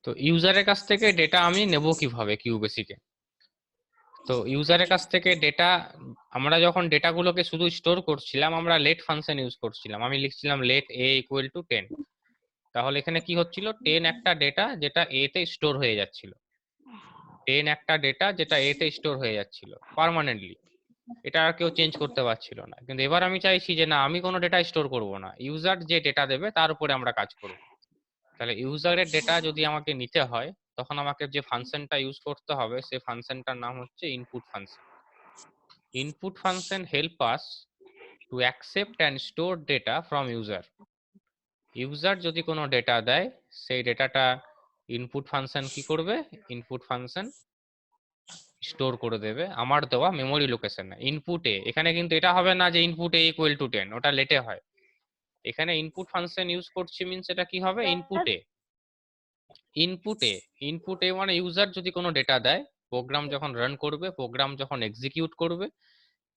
তো ইউজারের কাছ থেকে ডেটা আমি নেব কিভাবে কিউবেসিকে? তো ইউজারের কাছ থেকে ডেটা, আমরা যখন ডেটাগুলোকে শুধু স্টোর করছিলাম আমরা লেট ফাংশন ইউজ করছিলাম। আমি লিখছিলাম লেট a ইকুয়াল টু 10। তাহলে এখানে কি হচ্ছিল, 10 একটা ডেটা যেটা a তে স্টোর হয়ে যাচ্ছিল, 10 একটা ডেটা যেটা a তে স্টোর হয়ে যাচ্ছিল পার্মানেন্টলি, এটা আর কেউ চেঞ্জ করতে পারছিল না। কিন্তু এবার আমি চাইছি যে না, আমি কোনো ডেটা স্টোর করব না, ইউজার যে ডেটা দেবে তার উপরে আমরা কাজ করব। তাহলে ইউজারের ডেটা যদি আমাকে নিতে হয় তখন আমাকে যে ফাংশনটা ইউজ করতে হবে সেই ফাংশনটার নাম হচ্ছে input function. Input function help us to accept and store data from user. User যদি কোনো ডেটা দেয় সেই ডেটাটা ইনপুট ফাংশন কি করবে, ইনপুট ফাংশন স্টোর করে দেবে আমার দেওয়া মেমোরি লোকেশনে ইনপুটে। এখানে কিন্তু এটা হবে না যে ইনপুট a ইকুয়াল টু 10, ওটা লেটে হয়। এখানে ইনপুট ফাংশন ইউজ করছি মিন্স এটা কি হবে, ইনপুটে। ইনপুটে মানে ইউজার যদি কোনো ডেটা দেয়, প্রোগ্রাম যখন রান করবে, প্রোগ্রাম যখন এক্সিকিউট করবে,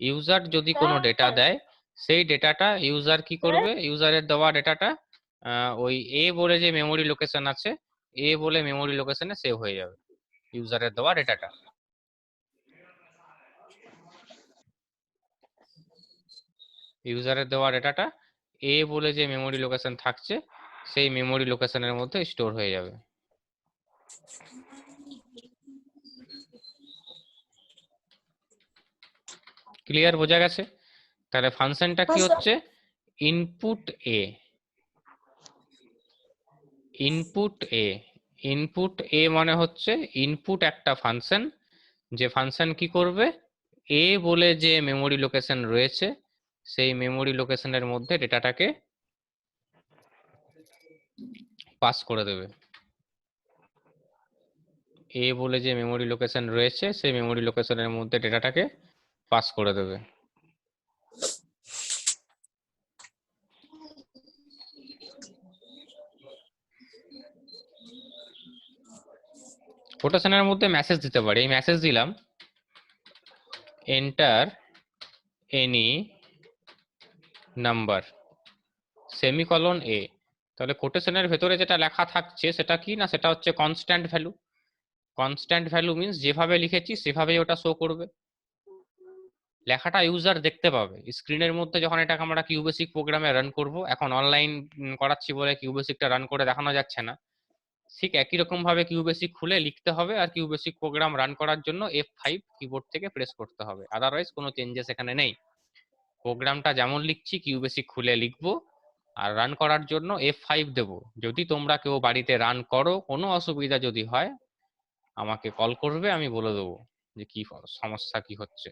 ইউজার যদি কোনো ডেটা দেয় সেই ডেটাটা ইউজার কি করবে, ইউজারের দেওয়া ডেটাটা ওই এ বলে যে মেমোরি লোকেশন আছে, এ বলে মেমোরি লোকেশনে সেভ হয়ে যাবে ইউজারের দেওয়া ডেটাটা। ইউজারের দেওয়া ডেটাটা এ বলে যে মেমোরি লোকেশন থাকছে সেই মেমোরি লোকেশনের মধ্যে স্টোর হয়ে যাবে। ক্লিয়ার, বোঝা গেছে? তাহলে ফাংশনটা কি হচ্ছে, ইনপুট এ। ইনপুট এ, ইনপুট এ মানে হচ্ছে ইনপুট একটা ফাংশন, যে ফাংশন কি করবে, এ বলে যে মেমোরি লোকেশন রয়েছে সেই মেমোরি লোকেশনের মধ্যে ডেটাটাকে পাস করে দেবে। এ বলে যে মেমোরি লোকেশন রয়েছে সেই মেমোরি লোকেশনের মধ্যে ডেটাটাকে পাস করে দেবে। কোটেশনের মধ্যে মেসেজ দিতে পারি, এই মেসেজ দিলাম এন্টার এনি নাম্বার সেমিকলন এ। তাহলে কোটেশনের ভেতরে যেটা লেখা থাকছে সেটা কি না, সেটা হচ্ছে constant value. Constant value means যেভাবে লিখেছি সেভাবেই ওটা শো করবে, লেখাটা ইউজার দেখতে পাবে স্ক্রিনের মধ্যে। যখন এটাকে আমরা কিউবেসিক প্রোগ্রামে রান করব, এখন অনলাইন করাচ্ছি বলে কিউবেসিকটা রান করে দেখানো যাচ্ছে না, ঠিক একই রকম ভাবে কিউবেসিক খুলে লিখতে হবে, আর কিউবেসিক প্রোগ্রাম রান করার জন্য F5 কিবোর্ড থেকে প্রেস করতে হবে, আদারওয়াইজ কোনো চেঞ্জেস এখানে নেই। প্রোগ্রামটা যেমন লিখছি কিউবেসিক খুলে লিখবো, আর রান করার জন্য F5 দেব। যদি তোমরা কেউ বাড়িতে রান করো, কোনো অসুবিধা যদি হয় আমাকে কল করবে, আমি বলে দেবো যে কি সমস্যা কি হচ্ছে।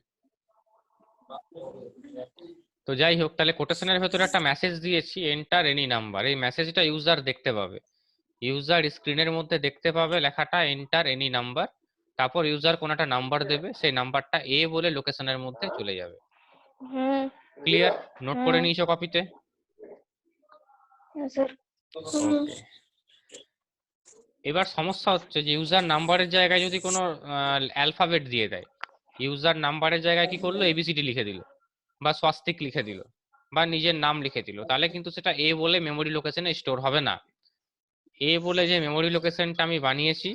তো যাই হোক, তাহলে কোটেশনের ভেতরে একটা মেসেজ দিয়েছি এন্টার এনি নাম্বার, এই মেসেজটা ইউজার দেখতে পাবে। ইউজার স্ক্রিনের মধ্যে দেখতে পাবে লেখাটা এন্টার এনি নাম্বার, তারপর ইউজার কোন একটা নাম্বার দেবে, সেই নাম্বারটা এ বলে লোকেশনের মধ্যে চলে যাবে। ক্লিয়ার? নোট করে নিয়েছো কপিতে? ওকে। এবার সমস্যা হচ্ছে যে ইউজার নাম্বারের জায়গায় যদি কোনো অ্যালফাবেট দিয়ে দেয়, ইউজার নাম্বারের জায়গায় কি করলো, এবিসিডি লিখে দিল বা স্বাস্তিক লিখে দিল বা নিজের নাম লিখে দিল, তাহলে কিন্তু সেটা এ বলে মেমোরি লোকেশনে স্টোর হবে না। এ বলে যে মেমোরি লোকেশনটা আমি বানিয়েছি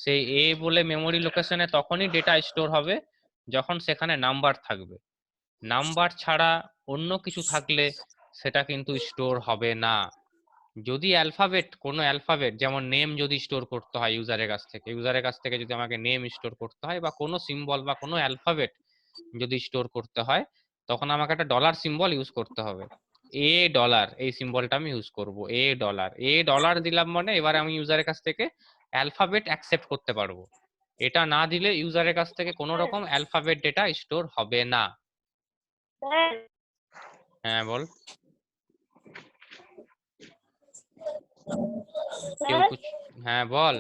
সেই এ বলে মেমোরি লোকেশনে তখনই ডেটা স্টোর হবে যখন সেখানে নাম্বার থাকবে। নাম্বার ছাড়া অন্য কিছু থাকলে সেটা কিন্তু স্টোর হবে না। যদি অ্যালফাবেট, কোনো অ্যালফাবেট যেমন নেম যদি স্টোর করতে হয় ইউজারের কাছ থেকে, ইউজারের কাছ থেকে যদি আমাকে নেম স্টোর করতে হয় বা কোনো সিম্বল বা কোনো অ্যালফাবেট যদি স্টোর করতে হয়, তখন আমাকে একটা ডলার সিম্বল ইউজ করতে হবে। এ ডলার, এই সিম্বলটা আমি ইউজ করব, এ ডলার। এ ডলার দিলাম মানে এবার আমি ইউজারের কাছ থেকে অ্যালফাবেট অ্যাকসেপ্ট করতে পারবো। এটা না দিলে ইউজারের কাছ থেকে কোনো রকম অ্যালফাবেট ডেটা স্টোর হবে না। হ্যাঁ বল। কেউ কুছ, হ্যাঁ বল।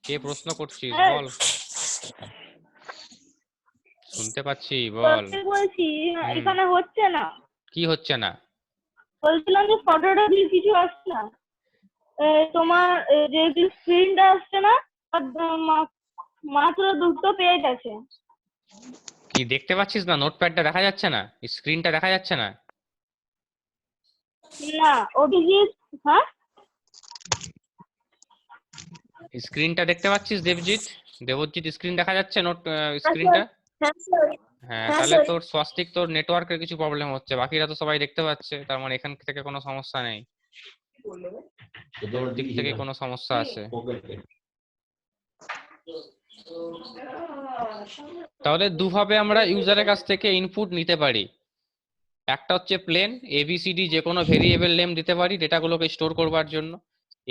কে প্রশ্ন করছিস বল। শুনতে পাচ্ছি, বল। বলছি এখানে হচ্ছে না। কি হচ্ছে না? বলছিলাম যে ফটোটা দিয়ে কিছু আসছে না, তোমার যে স্ক্রিনটা আসছে না, মাত্র দুটো পেজ আছে। কি দেখতে পাচ্ছিস না? নোটপ্যাডটা দেখা যাচ্ছে না? স্ক্রিনটা দেখা যাচ্ছে না? না, অভিজিৎ। হ্যাঁ, স্ক্রিনটা দেখতে পাচ্ছিস দেবজিৎ স্ক্রিন দেখা যাচ্ছে নোট স্ক্রিনটা? হ্যাঁ স্যার। হ্যাঁ, হ্যাঁ তাহলে স্যার। তোর স্বস্তিক তোর নেটওয়ার্কের কিছু প্রবলেম হচ্ছে, বাকিরা তো সবাই দেখতে পাচ্ছে, তার মানে এখান থেকে কোনো সমস্যা নেই, তোর দিক থেকে কোনো সমস্যা আছে। তাহলে দুভাবে আমরা ইউজারের কাছ থেকে ইনপুট নিতে পারি। একটা হচ্ছে প্লেন এবিসিডি, যে কোনো ভেরিয়েবল নেম দিতে পারি ডেটাগুলোকে স্টোর করবার জন্য।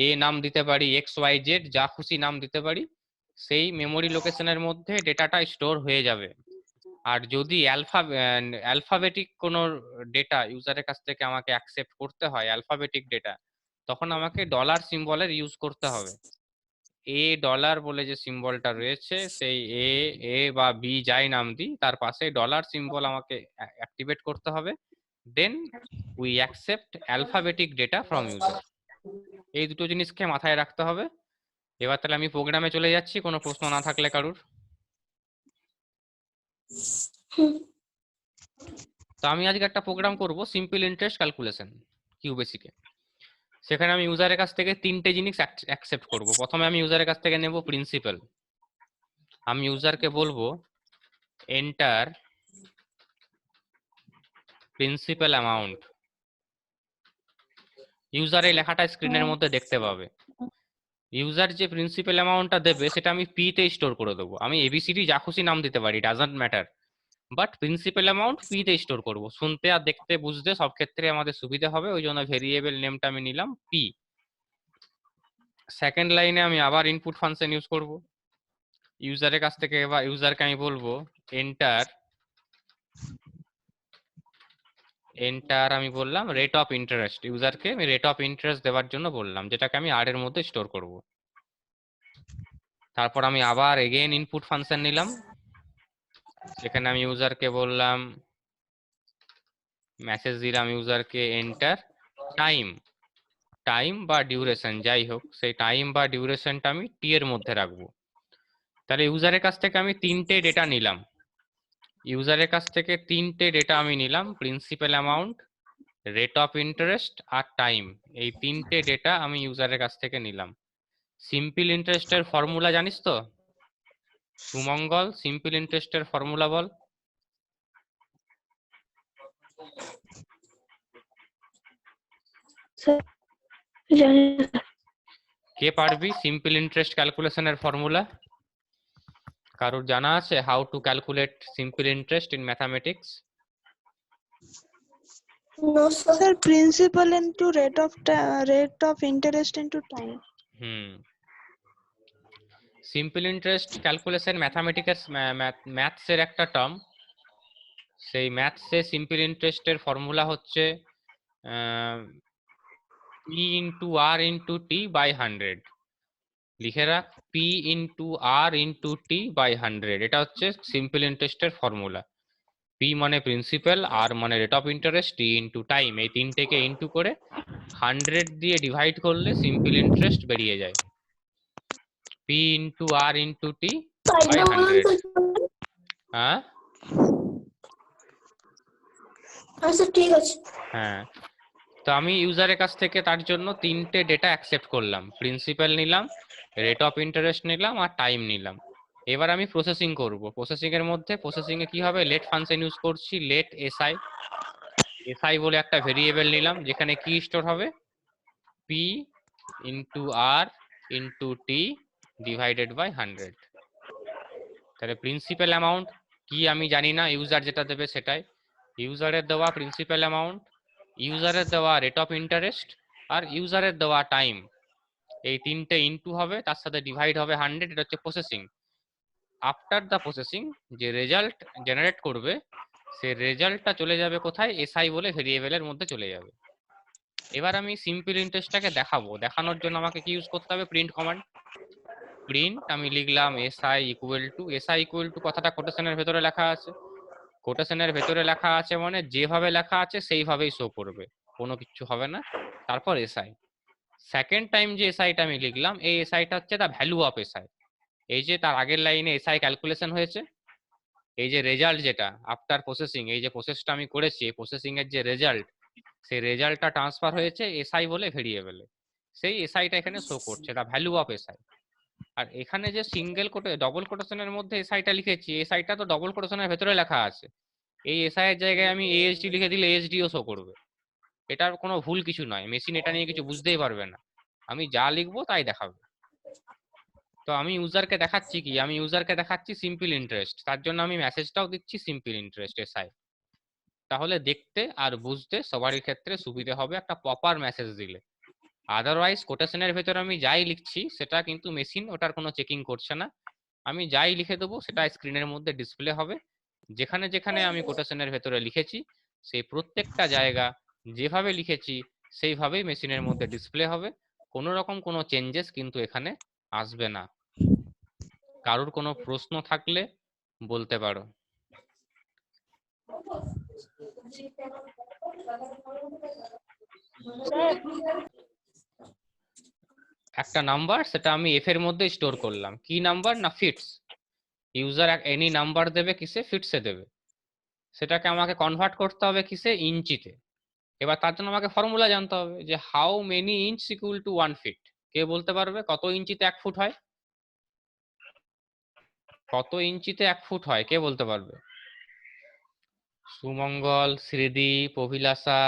এ নাম দিতে পারি, এক্স ওয়াই জেড যা খুশি নাম দিতে পারি, সেই মেমোরি লোকেশনের মধ্যে ডেটাটা স্টোর হয়ে যাবে। আর যদি অ্যালফাবেটিক কোনো ডেটা ইউজারের কাছ থেকে আমাকে অ্যাকসেপ্ট করতে হয়, অ্যালফাবেটিক ডেটা, তখন আমাকে ডলার সিম্বলের ইউজ করতে হবে। এ ডলার বলে যে সিম্বলটা রয়েছে, সেই এ বা বি যাই নাম দিই, তার পাশে ডলার সিম্বল আমাকে অ্যাক্টিভেট করতে হবে। Then we accept alphabetic data from user. এই দুটো জিনিসকে মাথায় রাখতে হবে। এবার তাহলে আমি প্রোগ্রামে চলে যাচ্ছি, কোনো প্রশ্ন না থাকলে কারুর। তো আমি আজকে একটা প্রোগ্রাম করব সিম্পল ইন্টারেস্ট ক্যালকুলেশন কিউবেসিকে। সেখানে আমি ইউজারের কাছ থেকে তিনটে জিনিস অ্যাকসেপ্ট করব। প্রথমে আমি ইউজারের কাছ থেকে নেব প্রিন্সিপাল। আমি ইউজারকে বলবো এন্টার প্রিন্সিপাল অ্যামাউন্ট। ইউজার এই লেখাটা স্ক্রিনের মধ্যে দেখতে পাবে। ইউজার যে প্রিন্সিপাল অ্যামাউন্টটা দেবে সেটা আমি পি তে স্টোর করে দেবো। আমি এবিসিডি যা খুশি নাম দিতে পারি, doesn't matter, but principal amount P তে স্টোর করব। শুনতে আর দেখতে বুঝতে সব ক্ষেত্রে আমাদের সুবিধা হবে, ওই জন্য ভেরিয়েবল নেমটা আমি নিলাম পি। সেকেন্ড লাইনে আমি আবার ইনপুট ফাংশন ইউজ করব। ইউজারের কাছ থেকে এবার ইউজারকে আমি বলবো এন্টার আমি বললাম রেট অফ ইন্টারেস্ট। ইউজারকে আমি রেট অফ ইন্টারেস্ট দেওয়ার জন্য বললাম, যেটাকে আমি আর এর মধ্যে স্টোর করব। তারপর আমি আবার এগেইন ইনপুট ফাংশন নিলাম, সেখানে আমি ইউজারকে বললাম, মেসেজ দিলাম ইউজারকে এন্টার টাইম। টাইম বা ডিউরেশন যাই হোক, সেই টাইম বা ডিউরেশনটা আমি টি এর মধ্যে রাখবো। তাহলে ইউজারের কাছ থেকে আমি তিনটে ডেটা নিলাম। ইউজারের কাছ থেকে তিনটে ডেটা আমি নিলাম, principal amount, rate of interest আর টাইম। এই তিনটে ডেটা আমি ইউজারের কাছ থেকে নিলাম। সিম্পল ইন্টারেস্টের ফর্মুলা জানিস তো সুমঙ্গল? সিম্পল ইন্টারেস্টের ফর্মুলা বল। কে পারবি সিম্পল ইন্টারেস্ট ক্যালকুলেশনের ফর্মুলা? কারোর জানা আছে how to calculate simple interest in mathematics? No sir. Sir, principal into rate of interest into time. Simple interest calculation ম্যাথসের একটা টার্ম। সেই ম্যাথসে সিম্পল ইন্টারেস্টের ফর্মুলা হচ্ছে P into R into T by 100। লিখে রাখ, P into R into T by 100, এটা হচ্ছে সিম্পল ইন্টারেস্টের ফর্মুলা। পি মানে প্রিন্সিপাল, আর মানে rate of interest, T into time, এই তিনটেকে ইন্টু করে 100 দিয়ে ডিভাইড করলে সিম্পল ইন্টারেস্ট বেরিয়ে যায়। P into R into T by 100। হ্যাঁ আচ্ছা ঠিক আছে। হ্যাঁ, তো আমি ইউজারের কাছ থেকে তার জন্য তিনটে ডেটা অ্যাকসেপ্ট করলাম, প্রিন্সিপাল নিলাম, রেট অফ ইন্টারেস্ট নিলাম আর টাইম নিলাম। এবার আমি প্রসেসিং করব। প্রসেসিং এর মধ্যে প্রসেসিং এ কি হবে, লেট ফাংশন ইউজ করছি, লেট এসআই। এসআই বলে একটা ভেরিয়েবল নিলাম, যেখানে কি স্টোর হবে, P into R into T divided by 100। তাহলে প্রিন্সিপাল অ্যামাউন্ট কি আমি জানি না, ইউজার যেটা দেবে সেটাই। ইউজারের দেওয়া প্রিন্সিপাল অ্যামাউন্ট, ইউজারের দেওয়া রেট অফ ইন্টারেস্ট আর ইউজারের দেওয়া টাইম, এই তিনটে ইনটু হবে, তার সাথে ডিভাইড হবে 100। এটা হচ্ছে প্রসেসিং। আফটার দ্য প্রসেসিং যে রেজাল্ট জেনারেট করবে, সেই রেজাল্টটা চলে যাবে কোথায়, এসআই বলে ভেরিয়েবলের মধ্যে চলে যাবে। এবার আমি সিম্পল ইন্টারেস্টটাকে দেখাবো। দেখানোর জন্য আমাকে কি ইউজ করতে হবে, প্রিন্ট কমান্ড। প্রিন্ট আমি লিখলাম SI equal to, SI equal to কথাটা কোটেশনের ভেতরে লেখা আছে। কোটেশনের ভেতরে লেখা আছে মানে যেভাবে লেখা আছে সেইভাবেই শো করবে, কোনো কিছু হবে না। তারপর এসআই। সেকেন্ড টাইম যে এসআইটা আমি লিখলাম, এই এসআইটা হচ্ছে দা ভ্যালু অফ এসআই। এই যে তার আগের লাইনে এসআই ক্যালকুলেশন হয়েছে, এই যে রেজাল্ট যেটা আফটার প্রসেসিং, এই যে প্রসেসটা আমি করেছি, এই প্রসেসিং এর যে রেজাল্ট, সেই রেজাল্টটা ট্রান্সফার হয়েছে এসআই বলে ভেরিয়েবলে, সেই এসআইটা এখানে শো করছে, দা ভ্যালু অফ এসআই। আর এখানে যে সিঙ্গেল কোটে ডবল কোটেশনের মধ্যে এসআইটা লিখেছি, এসআইটা তো ডবল কোটেশনের ভেতরে লেখা আছে, এই এসআই এর জায়গায় আমি এএসডি লিখে দিলে এএসডিও শো করবে। এটার কোনো ভুল কিছু নয়, মেশিন এটা নিয়ে কিছু বুঝতেই পারবে না, আমি যা লিখবো তাই দেখাবে। তো আমি ইউজারকে দেখাচ্ছি কি, আমি ইউজারকে দেখাচ্ছি সিম্পল ইন্টারেস্ট, তার জন্য আমি মেসেজটাও দিচ্ছি সিম্পল ইন্টারেস্ট এসআই। তাহলে দেখতে আর বুঝতে সবারই ক্ষেত্রে সুবিধা হবে একটা প্রপার মেসেজ দিলে। আদারওয়াইজ কোটেশনের ভেতরে আমি যাই লিখছি সেটা কিন্তু মেশিন ওটার কোনো চেকিং করছে না, আমি যাই লিখে দেবো সেটা স্ক্রিনের মধ্যে ডিসপ্লে হবে। যেখানে যেখানে আমি কোটেশনের ভেতরে লিখেছি সেই প্রত্যেকটা জায়গা যেভাবে লিখেছি সেইভাবেই মেশিনের মধ্যে ডিসপ্লে হবে, কোনো রকম কোনো চেঞ্জেস কিন্তু এখানে আসবে না। কারোর কোনো প্রশ্ন থাকলে বলতে পারো। একটা নাম্বার সেটা আমি এফ এর মধ্যে স্টোর করলাম, কি নাম্বার না ফিটস। ইউজার এনি নাম্বার দেবে কিসে, ফিটসে দেবে, সেটাকে আমাকে কনভার্ট করতে হবে কিসে, ইঞ্চিতে। এবার তার জন্য আমাকে ফর্মুলা জানতে হবে যে how many inch equal to 1 feet. কে বলতে পারবে কত ইঞ্চিতে 1 ফুট হয়? কত ইঞ্চিতে 1 ফুট হয় কে বলতে পারবে? সুমঙ্গল, শ্রীদীপ, অভিলাষা,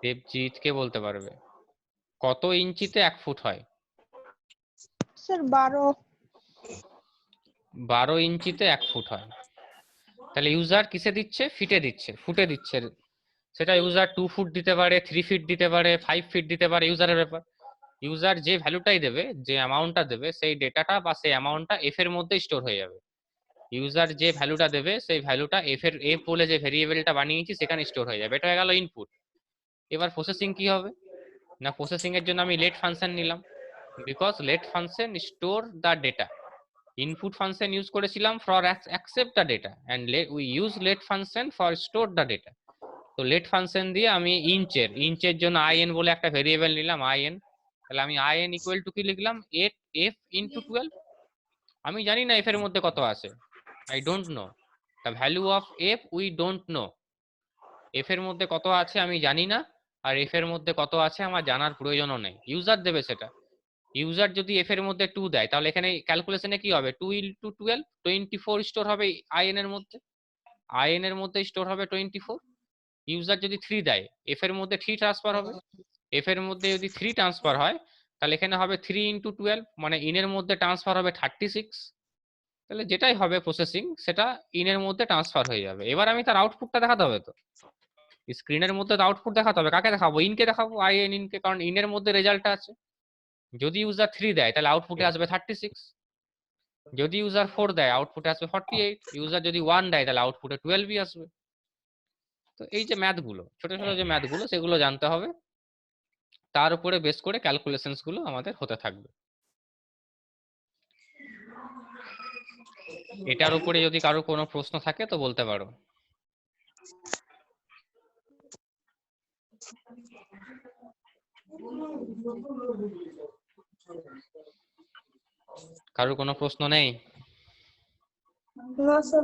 দেবজিৎ, কে বলতে পারবে কত ইঞ্চিতে 1 ফুট হয়? স্যার 12। 12 ইঞ্চিতে 1 ফুট হয়। তাহলে ইউজার কিসে দিচ্ছে, ফিটে দিচ্ছে, ফুটে দিচ্ছে। সেটা ইউজার 2 ফুট দিতে পারে, 3 ফিট দিতে পারে, 5 ফিট দিতে পারে, ইউজারের ব্যাপার। ইউজার যে ভ্যালুটাই দেবে, যে অ্যামাউন্টটা দেবে, সেই ডেটাটা বা সেই অ্যামাউন্টটা এফ এর মধ্যে স্টোর হয়ে যাবে। ইউজার যে ভ্যালুটা দেবে সেই ভ্যালুটা এফ এর, এফ বলে যে ভেরিয়েবলটা বানিয়েছি সেখানে স্টোর হয়ে যাবে। এটা হয়ে গেল ইনপুট। এবার প্রসেসিং কি হবে না, প্রসেসিং এর জন্য আমি লেট ফাংশন নিলাম, because let function store the data. Input function use করেছিলাম for accept the data and we use let function for store the data. তো লেট ফাংশন দিয়ে আমি ইঞ্চের জন্য আইএন বলে একটা ভেরিয়েবল নিলাম, আইএন। তাহলে আমি আইএন ইকুয়াল টু কি লিখলাম, 8 এফ ইনটু 12। আমি জানি না এফ এর মধ্যে কত আছে, I don't know the value of F, we don't know. F এর মধ্যে কত আছে আমি জানি না, আর এফ এর মধ্যে কত আছে আমার জানার প্রয়োজনও নেই, ইউজার দেবে সেটা। ইউজার যদি এফ এর মধ্যে 2 দেয় তাহলে এখানে ক্যালকুলেশনে কি হবে, 2 ইনটু 12, 24 স্টোর হবে আইএন এর মধ্যে, আইএন এর মধ্যে স্টোর হবে 24। ইউজার যদি 3 দেয় এফ এর মধ্যে 3 ট্রান্সফার হবে, এফ এর মধ্যে যদি 3 ট্রান্সফার হয় তাহলে এখানে হবে 3 ইনটু 12, মানে ইনের মধ্যে ট্রান্সফার হবে 36। তাহলে যেটাই হবে প্রসেসিং সেটা ইনের মধ্যে ট্রান্সফার হয়ে যাবে। এবার আমি তার আউটপুটটা দেখাতে হবে, তো স্ক্রিনের মধ্যে তো আউটপুট দেখাতে হবে, কাকে দেখাবো, ইনকে দেখাবো, আইএন ইনকে, কারণ ইনের মধ্যে রেজাল্টটা আছে। যদি ইউজার 3 দেয় তাহলে আউটপুটে আসবে 36, যদি ইউজার 4 দেয় আউটপুটে আসবে 48, ইউজার যদি 1 দেয় তাহলে আউটপুটে 12ই আসবে। তো এই যে ম্যাথ গুলো, ছোট ছোট যে ম্যাথ গুলো, সেগুলো জানতে হবে, তার উপরে বেস করে ক্যালকুলেশনস গুলো আমাদের হতে থাকবে। এটার উপরে যদি কারো কোনো প্রশ্ন থাকে তো বলতে পারো। কারোর কোনো প্রশ্ন নেই? No, sir.